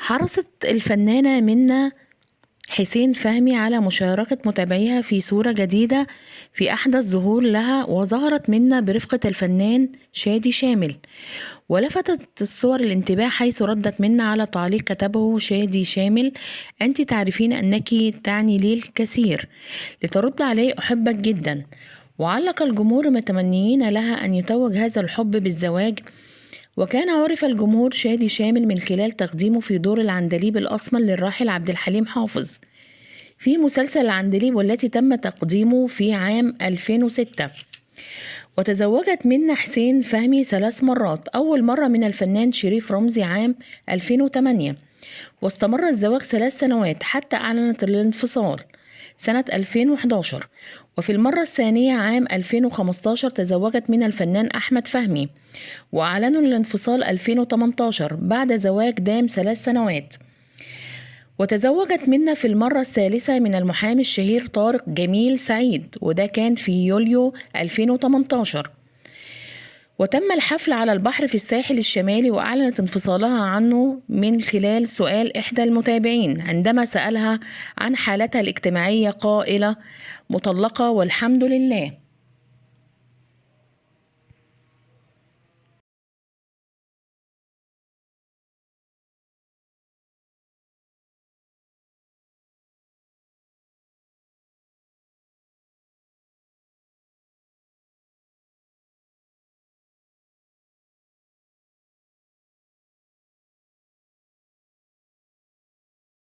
حرصت الفنانة منى حسين فهمي على مشاركة متابعيها في صورة جديدة في أحدث ظهور لها، وظهرت منى برفقة الفنان شادي شامل. ولفتت الصور الانتباه حيث ردت منى على تعليق كتبه شادي شامل: أنت تعرفين أنك تعني لي الكثير، لترد عليه: أحبك جدا. وعلق الجمهور متمنيين لها أن يتوج هذا الحب بالزواج. وكان عرف الجمهور شادي شامل من خلال تقديمه في دور العندليب الأسمر للراحل عبد الحليم حافظ في مسلسل العندليب، والتي تم تقديمه في عام 2006. وتزوجت منى حسين فهمي 3 مرات، أول مرة من الفنان شريف رمزي عام 2008، واستمر الزواج 3 سنوات حتى أعلنت الانفصال سنة 2011. وفي المرة الثانية عام 2015 تزوجت من الفنان أحمد فهمي، وأعلنوا الانفصال 2018 بعد زواج دام 3 سنوات. وتزوجت منى في المرة الثالثة من المحامي الشهير طارق جميل سعيد، وده كان في يوليو 2018. وتم الحفل على البحر في الساحل الشمالي، وأعلنت انفصالها عنه من خلال سؤال إحدى المتابعين عندما سألها عن حالتها الاجتماعية قائلة: مطلقة والحمد لله.